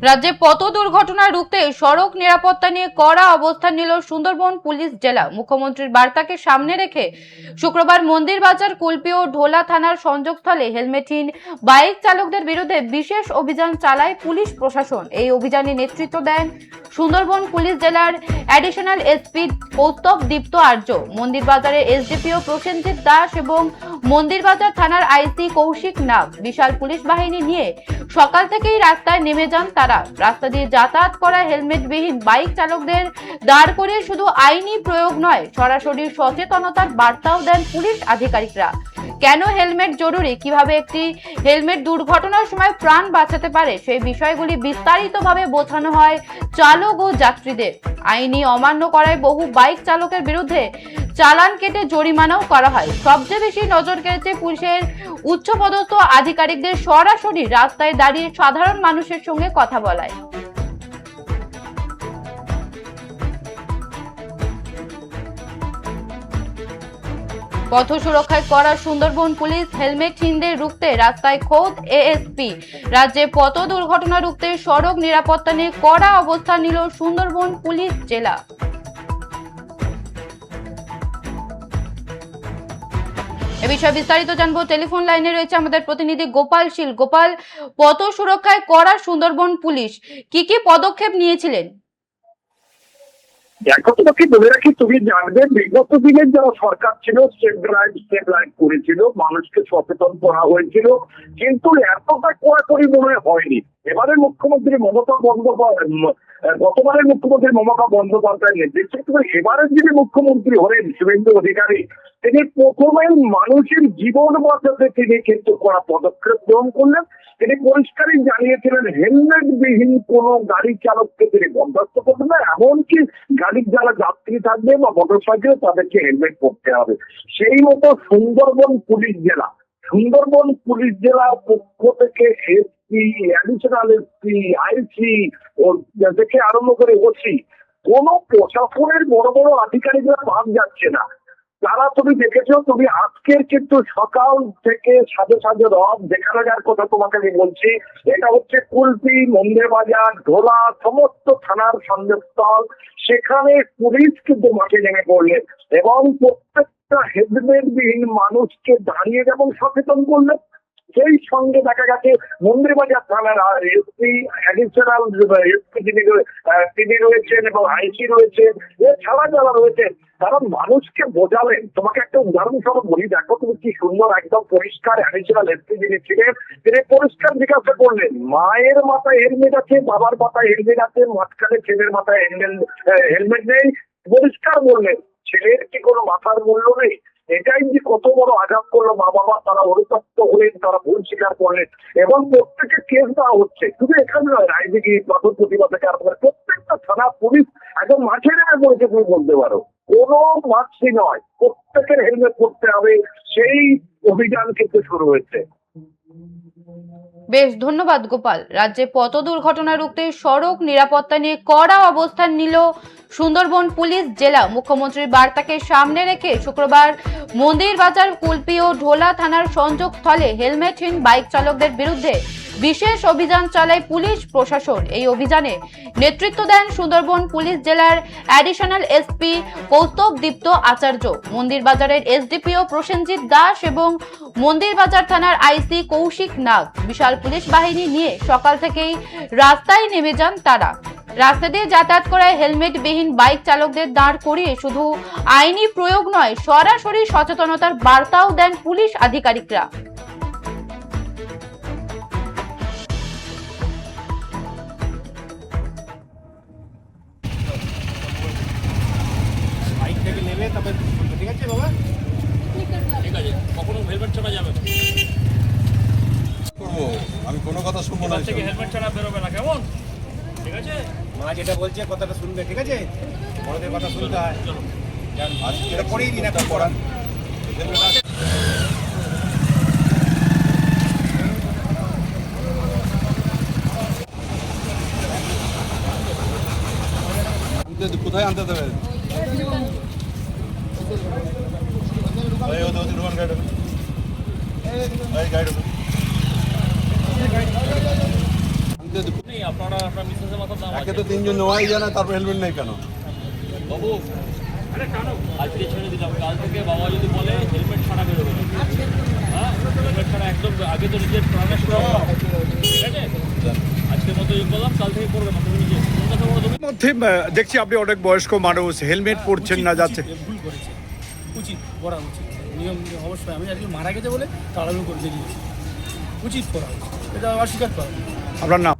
রাজ্যে পথ দুর্ঘটনা রুখতে সড়ক নিরাপত্তা নিয়ে কড়া অবস্থান নিল সুন্দরবন পুলিশ জেলা। মুখ্যমন্ত্রীর বার্তাকে সামনে রেখে শুক্রবার মন্দির বাজার, কুলপি ও ঢোলা থানার সংযোগস্থলে হেলমেটহীন বাইক চালকদের বিরুদ্ধে বিশেষ অভিযান চালায় পুলিশ প্রশাসন। এই অভিযানে নেতৃত্ব দেন সুন্দরবন পুলিশ জেলার অ্যাডিশনাল এসপি কৌস্তব দীপ্ত আর্য, মন্দির বাজারের এসডিপিও প্রসেনজিৎ দাস এবং মন্দির বাজার থানার আইসি কৌশিক নাগ। বিশাল পুলিশ বাহিনী নিয়ে সকাল থেকেই রাস্তায় নেমে যান তারা। রাস্তা দিয়ে যাতায়াত করা হেলমেটবিহীন বাইক চালকদের দাঁড় করিয়ে শুধু আইনি প্রয়োগ নয়, সরাসরি সচেতনতার বার্তাও দেন পুলিশ আধিকারিকরা। কেন হেলমেট জরুরি, কিভাবে একটি হেলমেট দুর্ঘটনার সময় প্রাণ বাঁচাতে পারে, সেই বিষয়গুলি বিস্তারিতভাবে বোঝানো হয় চালক ও যাত্রীদের। আইনি অমান্য করায় বহু বাইক চালকের বিরুদ্ধে চালান কেটে জরিমানাও করা হয়। সবচেয়ে বেশি নজর কেড়েছে পুলিশের উচ্চপদস্থ আধিকারিকদের সরাসরি রাস্তায় দাঁড়িয়ে সাধারণ মানুষের সঙ্গে কথা বলায়। পথ সুরক্ষায় করা সুন্দরবন পুলিশ হেলমেটহীনদের রুখতে রাস্তায় খোদ এএসপি। রাজ্যে পথ দুর্ঘটনা রুখতে সড়ক নিরাপত্তা নিয়ে কড়া অবস্থান নিল সুন্দরবন পুলিশ জেলা। এ বিষয়ে বিস্তারিত জানবো, টেলিফোন লাইনে রয়েছে আমাদের প্রতিনিধি গোপাল শীল। গোপাল, পথ সুরক্ষায় করা সুন্দরবন পুলিশ কি কি পদক্ষেপ নিয়েছিলেন? দেখো, তোমাকে বলে রাখি, তুমি জানবে বিগত দিনের যারা সরকার ছিল স্টেপ ড্রাইভ করেছিল, মানুষকে সচেতন করা হয়েছিল, কিন্তু এতটা কড়াকড়ি মনে হয়নি। এবারের মুখ্যমন্ত্রী মমতা বন্দ্যোপাধ্যায়, গতবারের মুখ্যমন্ত্রী মমতা বন্দ্যোপাধ্যায় নেতৃত্বে এবারের যিনি মুখ্যমন্ত্রী হলেন শুভেন্দু অধিকারী, তিনি প্রথমে মানুষের জীবন বাঁচাতে তিনি কিন্তু কড়া পদক্ষেপ গ্রহণ করলেন। তিনি পরিষ্কারই জানিয়েছিলেন হেলমেট বিহীন কোন গাড়ি চালককে তিনি বরদাস্ত করবেন না, এমনকি গাড়ির যারা যাত্রী থাকবে বা মোটরসাইকেল তাদেরকে হেলমেট পরতে হবে। সেই মতো সুন্দরবন পুলিশ জেলা পক্ষ থেকে এসপি, অ্যাডিশনাল এসপি, আইসি থেকে আরম্ভ করে ওসি, কোন প্রশাসনের বড় বড় আধিকারিকরা বাদ যাচ্ছে না। তারা, তুমি দেখেছো, তুমি আজকের কিন্তু সকাল থেকে সাজে সাজে রথ দেখানো যার কথা তোমাকে আমি বলছি। এটা হচ্ছে কুলপি, মন্দির বাজার, ঢোলা সমস্ত থানার সংযোগস্থল। সেখানে পুলিশ কিন্তু মাঠে নেমে পড়লেন এবং প্রত্যেকটা হেলমেট বিহীন মানুষকে দাঁড়িয়ে যেমন সচেতন করলেন, সেই সঙ্গে দেখা গেছে মন্দিরবাজার থানার এসপি, অ্যাডিশনাল এসপি তিনি রয়েছেন এবং আইসি রয়েছেন, এছাড়া যারা রয়েছেন তারা মানুষকে বোঝালেন। তোমাকে একটা উদাহরণস্বরূপ বলি, দেখো তুমি কি সুন্দর একদম পরিষ্কার অ্যাডিশনাল এসপি যিনি ছিলেন তিনি পরিষ্কার জিজ্ঞাসা করলেন, মায়ের মাথায় হেলমেট আছে, বাবার মাথায় হেলমেট আছে, মাঝখানে ছেলের মাথায় হেলমেট নেই। পরিষ্কার বললেন, ছেলের কি কোনো মাথার মূল্য নেই? এটাই যে কত বড় আঘাত করলো মা বাবা, তারা অনুতপ্ত হলেন, তারা ভুল স্বীকার করলেন এবং প্রত্যেকে কেস দেওয়া হচ্ছে। শুধু এখানে নয়, রায়দিঘি, পাথর প্রতিভা থেকে আরম্ভ করে প্রত্যেকটা থানা পুলিশ একদম মাঠে নেমে পড়েছে, তুমি বলতে পারো। কোনো মার্কসি নয়, প্রত্যেকের হেলমেট পরতে হবে, সেই অভিযান কিন্তু শুরু হয়েছে। বেশ, ধন্যবাদ গোপাল। রাজ্যে পথ দুর্ঘটনা রুখতে সড়ক নিরাপত্তা নিয়ে কড়া অবস্থান নিল সুন্দরবন পুলিশ জেলা। মুখ্যমন্ত্রীর বার্তাকে সামনে রেখে শুক্রবার মন্দির বাজার, কুলপি ও ঢোলা থানার সংযোগস্থলে হেলমেটহীন বাইক চালকদের বিরুদ্ধে বিশেষ অভিযান চালায় পুলিশ প্রশাসন। এই অভিযানে নেতৃত্ব দেন সুন্দরবন পুলিশ জেলার অ্যাডিশনাল এসপি কৌস্তব দীপ্ত আচার্য, মন্দির বাজারের এসডিপিও প্রসেনজিৎ দাস এবং মন্দির বাজার থানার আইসি কৌশিক নাগ। বিশাল পুলিশ বাহিনী নিয়ে সকাল থেকেই রাস্তায় নেমে যান তারা। রাস্তা দিয়ে যাতায়াত করায় হেলমেট বিহীন বাইক চালকদের দাঁড় করিয়ে শুধু আইনি প্রয়োগ নয়, সরাসরি সচেতনতার বার্তাও দেন পুলিশ আধিকারিকরা। ঠিক আছে বাবা, ঠিক আছে, কখনো হেলমেট ছাড়া যাবে করবো, আমি কোনো কথা শুনবো না। হেলমেট ছাড়া বেরোবে না, কেমন? ঠিক আছে, মা যেটা বলছে কথাটা শুনবে, ঠিক আছে? বড়দের কথা শুনতে হয়। চলো, এটা পরেই দিন একটা পড়ান। কোথায় আনতে দেবে? গাইড নেই আপনারা আপনার মিসেসের মাথার দাম একে তো তিনজন নেওয়াই যায় না, তারপর হেলমেট নেই কেন? বাবু আজকে ছেড়ে দিলাম, কাল থেকে বাবা যদি বলে হেলমেট ছাড়া বেরোবে না। হ্যাঁ, হেলমেট ছাড়া একদম আগে তো নিজের প্রাণের সুরক্ষা, ঠিক আছে? আজকের মতো ইয়ে করলাম, কাল থেকে করবে না তুমি নিজে। কোন কথা বলো তুমি? মধ্যে দেখছি আপনি অনেক বয়স্ক মানুষ, হেলমেট পরছেন না, যাচ্ছে। ভুল করেছে, উচিত করা উচিত নিয়ম অবশ্যই। আমি আজকে মারা গেছে বলে তাড়াহুড়ো করে দিয়েছি, উচিত করা উচিত, এটা অস্বীকার করা। আপনার নাম?